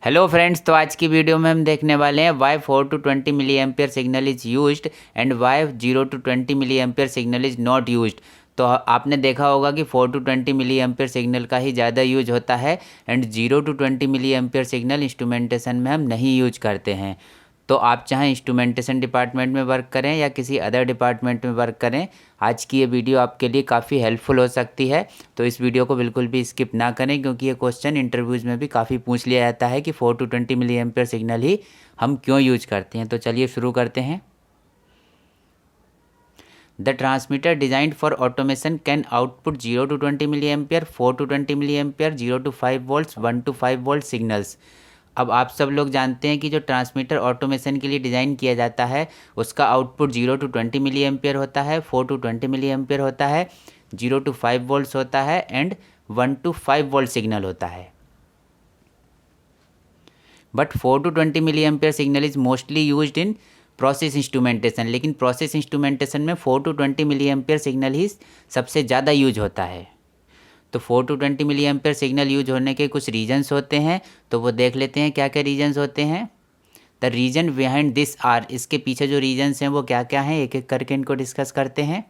Hello friends, तो आज की वीडियो में हम देखने वाले हैं why 4 to 20 milli ampere signal is used and why 0 to 20 milli ampere signal is not used. तो आपने देखा होगा कि 4 to 20 मिली एम्पियर सिग्नल का ही ज़्यादा यूज होता है and 0 to 20 milli ampere signal instrumentation में हम नहीं यूज करते हैं। तो आप चाहे इंस्ट्रूमेंटेशन डिपार्टमेंट में वर्क करें या किसी अदर डिपार्टमेंट में वर्क करें, आज की ये वीडियो आपके लिए काफ़ी हेल्पफुल हो सकती है। तो इस वीडियो को बिल्कुल भी स्किप ना करें, क्योंकि ये क्वेश्चन इंटरव्यूज़ में भी काफ़ी पूछ लिया जाता है कि 4 to 20 मिली एम्पियर सिग्नल ही हम क्यों यूज करते हैं। तो चलिए शुरू करते हैं। The transmitter designed for automation can output 0 to 20 milli ampere, 4 to 20 milli ampere, 0 to 5 volts, 1 to 5 volt signals. अब आप सब लोग जानते हैं कि जो ट्रांसमीटर ऑटोमेशन के लिए डिज़ाइन किया जाता है उसका आउटपुट 0 to 20 मिली एम्पियर होता है, 4 to 20 मिली एम्पियर होता है, 0 to 5 वोल्ट्स होता है एंड 1 to 5 वोल्ट सिग्नल होता है। But 4 to 20 milli ampere signal is mostly used in process instrumentation, लेकिन प्रोसेस इंस्ट्रूमेंटेशन में 4 to 20 मिली एम्पियर सिग्नल ही सबसे ज़्यादा यूज होता है। तो 4 to 20 milli ampere signal use होने के कुछ रीजन्स होते हैं, तो वो देख लेते हैं क्या क्या रीजन्स होते हैं। The reason behind this are, इसके पीछे जो रीजन्स हैं वो क्या क्या हैं, एक एक करके इनको डिस्कस करते हैं।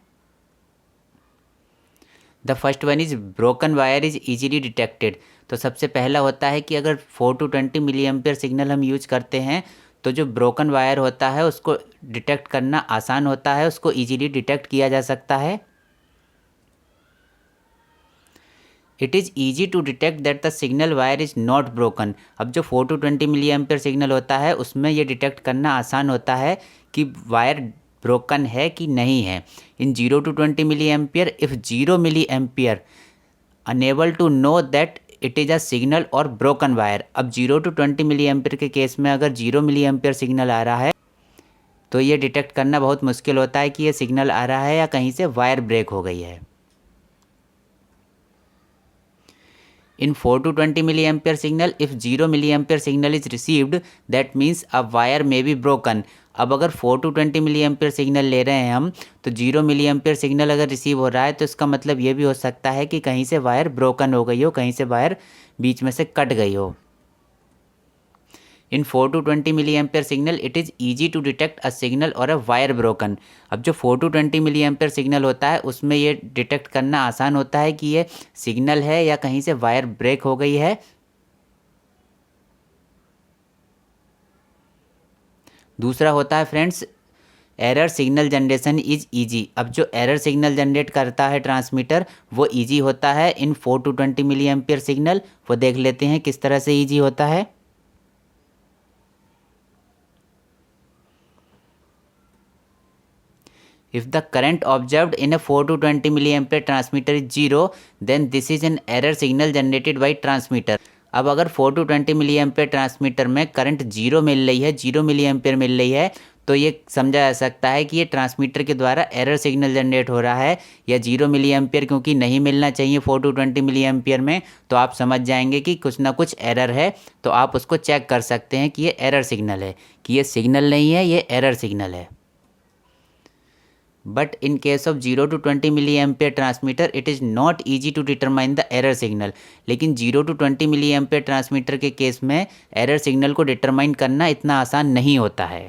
The first one is broken wire is easily detected. तो सबसे पहला होता है कि अगर 4 to 20 मिली एम्पियर सिग्नल हम यूज करते हैं तो जो ब्रोकन वायर होता है उसको डिटेक्ट करना आसान होता है, उसको ईजीली डिटेक्ट किया जा सकता है। It is easy to detect that the signal wire is not broken. अब जो 4 to 20 मिली एम्पियर सिग्नल होता है उसमें ये डिटेक्ट करना आसान होता है कि वायर ब्रोकन है कि नहीं है। In 0 to 20 milli ampere, if 0 milliampere unable to know that it is a signal or broken wire. अब 0 to 20 मिली एम्पियर के केस में अगर 0 मिली एम्पियर सिग्नल आ रहा है तो ये डिटेक्ट करना बहुत मुश्किल होता है कि ये सिग्नल आ रहा है या कहीं से वायर ब्रेक हो गई है। In 4 to 20 milli ampere signal, if 0 milli ampere signal is received that means a wire may be broken. अब अगर 4 to 20 मिली एम्पियर सिग्नल ले रहे हैं हम, तो 0 मिली एम्पियर सिग्नल अगर रिसीव हो रहा है तो इसका मतलब ये भी हो सकता है कि कहीं से वायर ब्रोकन हो गई हो, कहीं से वायर बीच में से कट गई हो। In 4 to 20 milli ampere signal it is easy to detect a signal or a wire broken. अब जो 4 to 20 मिली एम्पियर सिग्नल होता है उसमें ये डिटेक्ट करना आसान होता है कि ये सिग्नल है या कहीं से वायर ब्रेक हो गई है। दूसरा होता है friends, error signal generation is easy. अब जो एरर सिग्नल जनरेट करता है ट्रांसमीटर वो ईजी होता है इन 4 to 20 मिली एम्पियर सिग्नल। वो देख लेते हैं किस तरह से ईजी होता है। If the current observed in a 4 to 20 milliampere transmitter is 0, then this is an error signal generated by transmitter. अब अगर 4 to 20 मिली एम्पेयर ट्रांसमीटर में करंट 0 मिल रही है, 0 मिली एम्पेयर मिल रही है, तो ये समझा जा सकता है कि ये ट्रांसमीटर के द्वारा एरर सिग्नल जनरेट हो रहा है। या 0 मिली एम्पेयर क्योंकि नहीं मिलना चाहिए 4 to 20 मिली एम्पेयर में, तो आप समझ जाएंगे कि कुछ ना कुछ एरर है। तो आप उसको चेक कर सकते हैं कि ये एरर सिग्नल है, कि ये सिग्नल नहीं है, ये एरर सिग्नल है। But in case of 0 to 20 milliampere transmitter it is not easy to determine the error signal. लेकिन 0 to 20 मिली एम्पेयर ट्रांसमीटर के केस में एरर सिग्नल को डिटरमाइन करना इतना आसान नहीं होता है।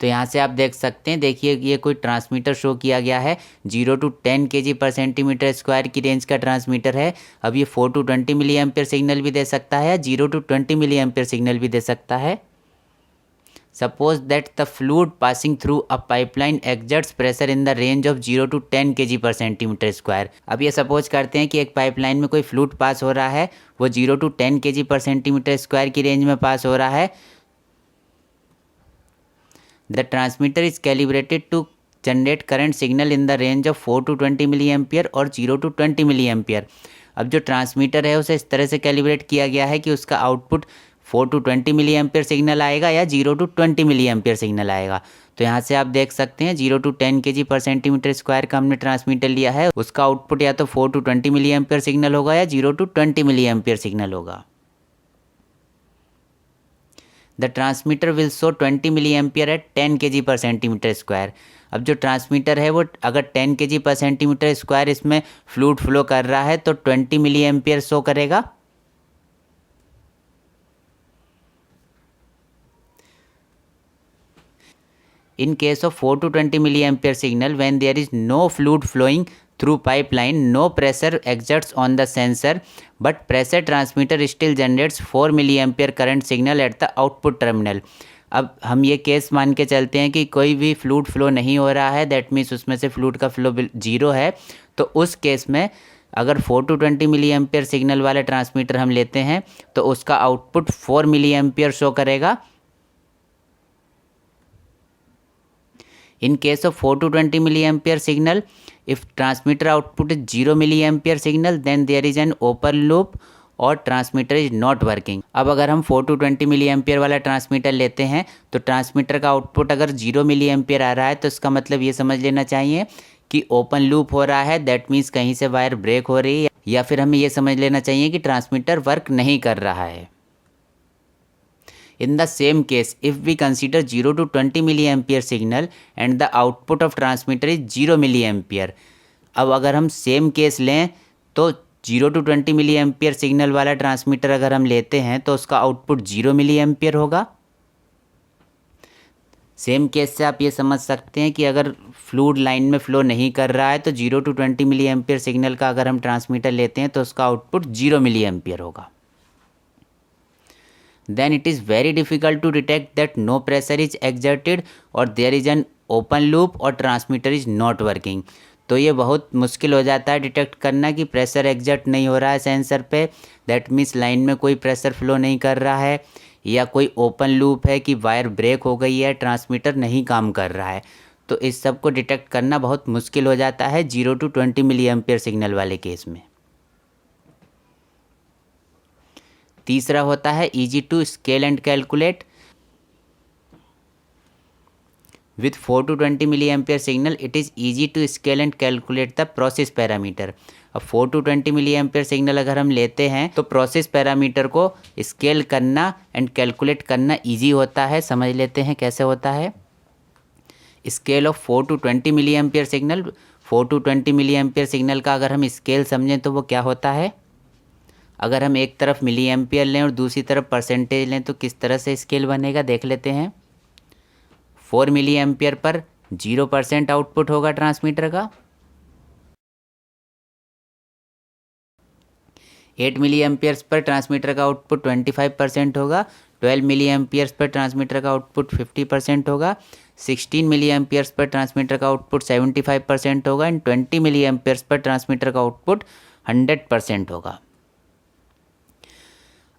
तो यहाँ से आप देख सकते हैं, देखिए ये कोई ट्रांसमीटर शो किया गया है, 0 to 10 kg per centimetre square की रेंज का ट्रांसमीटर है। अब ये 4 to 20 मिली एम्पेयर सिग्नल भी दे सकता है, 0 to 20 मिली एम्पेयर सिग्नल भी दे सकता है। Suppose that the fluid passing through a pipeline exerts pressure in the range of 0 to 10 kg per centimeter square। अब ये सपोज करते हैं कि एक पाइपलाइन में कोई फ्लूइड पास हो रहा है, वो 0 to 10 kg per centimetre square की रेंज में पास हो रहा है। The transmitter is calibrated to generate current signal in the range of 4 to 20 milli ampere और 0 to 20 मिली एम्पियर। अब जो ट्रांसमीटर है उसे इस तरह से कैलिब्रेट किया गया है कि उसका output 4 to 20 milli ampere signal आएगा या 0 to 20 मिली एम्पियर सिग्नल आएगा। तो यहाँ से आप देख सकते हैं 0 to 10 kg per centimetre square का हमने ट्रांसमीटर लिया है, उसका आउटपुट या तो 4 to 20 मिली एम्पियर सिग्नल होगा या 0 to 20 मिली एम्पियर सिग्नल होगा। The transmitter will show 20 milli ampere at 10 kg per centimetre square. अब जो ट्रांसमीटर है वो अगर 10 kg पर सेंटीमीटर स्क्वायर इसमें फ्लूइड फ्लो कर रहा है तो 20 मिली एम्पियर शो करेगा। In case of 4 to 20 milliampere signal, when there is no fluid flowing through pipeline, no pressure exerts on the sensor, but pressure transmitter still generates 4 milliampere current signal at the output terminal. अब हम ये case मान के चलते हैं कि कोई भी फ्लूइड फ्लो नहीं हो रहा है, दैट मीन्स उसमें से फ्लूइड का फ्लो जीरो है। तो उस केस में अगर 4 to 20 मिली एम्पियर सिग्नल वाला ट्रांसमीटर हम लेते हैं तो उसका आउटपुट 4 मिली एम्पियर शो करेगा। In case of 4 to 20 milli ampere signal, if transmitter output is 0 milli ampere signal, then there is an open loop और ट्रांसमीटर इज नॉट वर्किंग। अब अगर हम 4 to 20 मिली एम्पियर वाला transmitter लेते हैं तो transmitter का आउटपुट अगर 0 मिली एम्पियर आ रहा है तो इसका मतलब ये समझ लेना चाहिए कि ओपन लूप हो रहा है, दैट मीन्स कहीं से वायर ब्रेक हो रही है, या फिर हमें ये समझ लेना चाहिए कि ट्रांसमीटर वर्क नहीं कर रहा है। In the same case, if we consider 0 to 20 milliampere signal and the output of transmitter is 0 milliampere, अब अगर हम सेम केस लें तो 0 to 20 milliampere सिग्नल वाला ट्रांसमीटर अगर हम लेते हैं तो उसका आउटपुट 0 milliampere होगा। सेम केस से आप ये समझ सकते हैं कि अगर फ्लूइड लाइन में फ़्लो नहीं कर रहा है तो 0 to 20 milliampere सिग्नल का अगर हम ट्रांसमीटर लेते हैं तो उसका आउटपुट 0 milliampere होगा। Then it is very difficult to detect that no pressure is exerted or there is an open loop or transmitter is not working। तो ये बहुत मुश्किल हो जाता है डिटेक्ट करना कि प्रेशर एग्जर्ट नहीं हो रहा है सेंसर पे, दैट मीन्स लाइन में कोई प्रेशर फ्लो नहीं कर रहा है, या कोई ओपन लूप है कि वायर ब्रेक हो गई है, ट्रांसमीटर नहीं काम कर रहा है। तो इस सब को डिटेक्ट करना बहुत मुश्किल हो जाता है 0 to 20 मिली एम्पियर सिग्नल वाले केस में। तीसरा होता है easy to scale and calculate. With 4 to 20 milli ampere signal it is easy to scale and calculate the process parameter. अब 4 to 20 मिली एम्पियर सिग्नल अगर हम लेते हैं तो प्रोसेस पैरामीटर को स्केल करना एंड कैलकुलेट करना ईजी होता है। समझ लेते हैं कैसे होता है। Scale of 4 to 20 milli ampere signal, 4 to 20 milli ampere signal का अगर हम स्केल समझें तो वो क्या होता है। अगर हम एक तरफ मिली एम्पियर लें और दूसरी तरफ परसेंटेज लें तो किस तरह से स्केल बनेगा देख लेते हैं। 4 मिली एम्पियर पर 0% आउटपुट होगा ट्रांसमीटर का, 8 मिली एम्पियर्स पर ट्रांसमीटर का आउटपुट 25% होगा, 12 मिली एम्पियर्स पर ट्रांसमीटर का आउटपुट 50% होगा, 16 मिली एम्पियर्स पर ट्रांसमीटर का आउटपुट 75% होगा एंड 20 मिली एम्पियर्स पर ट्रांसमीटर का आउटपुट 100% होगा।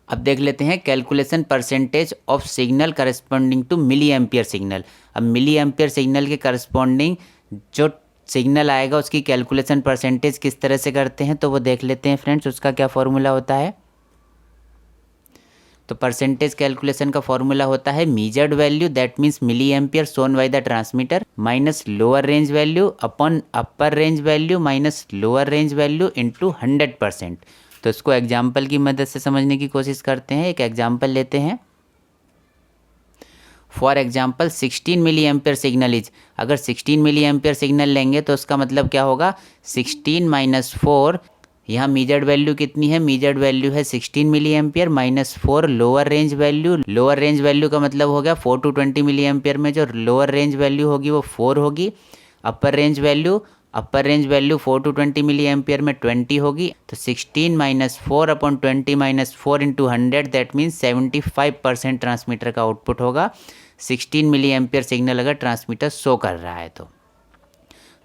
अब देख लेते हैं calculation percentage of signal corresponding to milli ampere signal. अब मिली एम्पियर सिग्नल के करस्पॉन्डिंग जो सिग्नल आएगा उसकी कैलकुलेशन परसेंटेज किस तरह से करते हैं तो वो देख लेते हैं फ्रेंड्स। उसका क्या फॉर्मूला होता है। तो परसेंटेज कैलकुलेशन का फॉर्मूला होता है measured value that means milli ampere shown by the transmitter minus lower range value upon upper range value minus lower range value into 100%। तो इसको एग्जाम्पल की मदद से समझने की कोशिश करते हैं। एक एग्जाम्पल लेते हैं। For example 16 milli ampere signal is, अगर 16 मिली एम्पियर सिग्नल लेंगे तो उसका मतलब क्या होगा 16 माइनस 4, यहाँ मीजर्ड वैल्यू कितनी है, मीजर्ड वैल्यू है 16 milli ampere minus 4 lower range value. Lower range value का मतलब हो गया 4 to 20 मिली एम्पियर में जो लोअर रेंज वैल्यू होगी वो 4 होगी। Upper range value 4 to 20 milli ampere में 20 होगी। तो 16 minus 4 upon 20 minus 4 into 100 that means 75% transmitter का आउटपुट होगा 16 मिली एम्पियर सिग्नल अगर ट्रांसमीटर शो कर रहा है तो।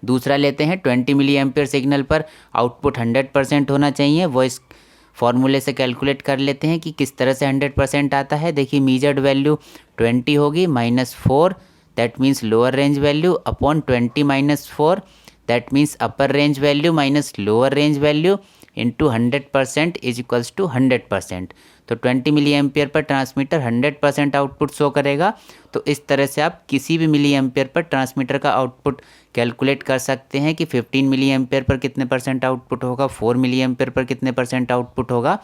दूसरा लेते हैं 20 मिली एम्पियर सिग्नल पर आउटपुट 100% होना चाहिए। वो इस फॉर्मूले से कैलकुलेट कर लेते हैं कि किस तरह से 100% आता है। देखिए मीजर्ड वैल्यू 20 होगी minus 4 that means lower range value upon 20 minus 4 that means upper range value minus lower range value into 100% is equals to 100%। तो 20 मिली एम्पियर पर ट्रांसमीटर 100% आउटपुट शो करेगा। तो इस तरह से आप किसी भी मिली एम्पियर पर ट्रांसमीटर का आउटपुट कैलकुलेट कर सकते हैं कि 15 मिली एम्पियर पर कितने परसेंट आउटपुट होगा, 4 मिली एम्पियर पर कितने परसेंट आउटपुट होगा।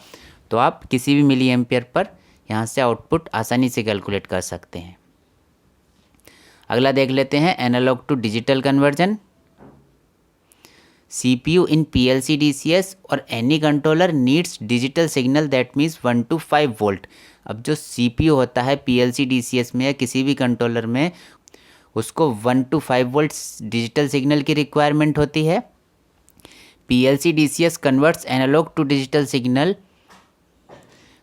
तो आप किसी भी मिली एम्पियर पर यहाँ से आउटपुट आसानी से कैलकुलेट कर सकते हैं। अगला देख लेते हैं analog to digital conversion. CPU in PLC DCS और any controller needs digital signal that means 1 to 5 volt। अब जो CPU होता है PLC DCS में या किसी भी कंट्रोलर में उसको 1 to 5 वोल्ट डिजिटल सिग्नल की रिक्वायरमेंट होती है। PLC DCS converts analog to digital signal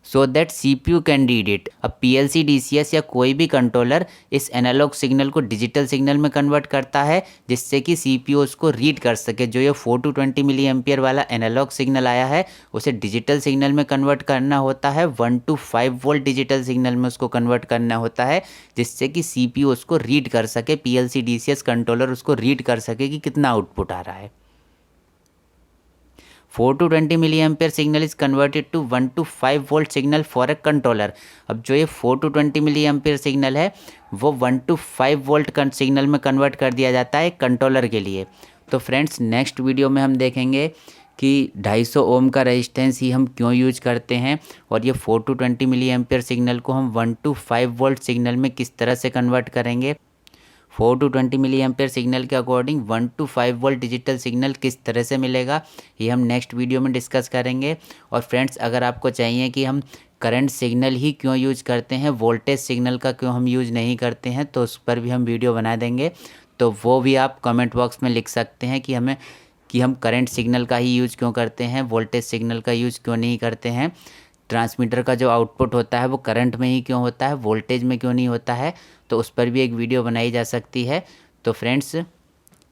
so that CPU can read it. अब PLC DCS या कोई भी कंट्रोलर इस एनालॉग सिग्नल को डिजिटल सिग्नल में कन्वर्ट करता है जिससे कि CPU उसको रीड कर सके। जो ये 4 to 20 मिली एम्पियर वाला एनालॉग सिग्नल आया है उसे डिजिटल सिग्नल में कन्वर्ट करना होता है, 1 to 5 वोल्ट डिजिटल सिग्नल में उसको कन्वर्ट करना होता है जिससे कि CPU उसको रीड कर सके, PLC DCS कंट्रोलर उसको रीड कर सके कि कितना आउटपुट आ रहा है। 4 to 20 milli ampere signal is converted to 1 to 5 volt signal for a controller. अब जो ये 4 to 20 मिली एम्पियर सिग्नल है वो 1 to 5 वोल्ट सिग्नल में कन्वर्ट कर दिया जाता है कंट्रोलर के लिए। तो फ्रेंड्स नेक्स्ट वीडियो में हम देखेंगे कि 250 ओम का रेजिस्टेंस ही हम क्यों यूज करते हैं और ये 4 to 20 मिली एम्पियर सिग्नल को हम 1 to 5 वोल्ट सिग्नल में किस तरह से कन्वर्ट करेंगे। 4 to 20 मिली एम्पियर सिग्नल के according 1 to 5 volt digital signal किस तरह से मिलेगा ये हम नेक्स्ट वीडियो में डिस्कस करेंगे। और फ्रेंड्स अगर आपको चाहिए कि हम करंट सिग्नल ही क्यों यूज करते हैं, वोल्टेज सिग्नल का क्यों हम यूज़ नहीं करते हैं, तो उस पर भी हम वीडियो बना देंगे। तो वो भी आप कमेंट बॉक्स में लिख सकते हैं कि हम करंट सिग्नल का ही यूज़ क्यों करते हैं, वोल्टेज सिग्नल का यूज़ क्यों नहीं करते हैं, ट्रांसमीटर का जो आउटपुट होता है वो करंट में ही क्यों होता है, वोल्टेज में क्यों नहीं होता है। तो उस पर भी एक वीडियो बनाई जा सकती है। तो फ्रेंड्स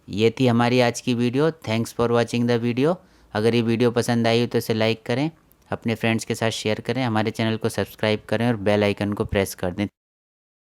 ये थी हमारी आज की video. Thanks for watching the video. अगर ये वीडियो पसंद आई हो तो इसे लाइक करें, अपने फ्रेंड्स के साथ शेयर करें, हमारे चैनल को सब्सक्राइब करें और बेल आइकन को प्रेस कर दें।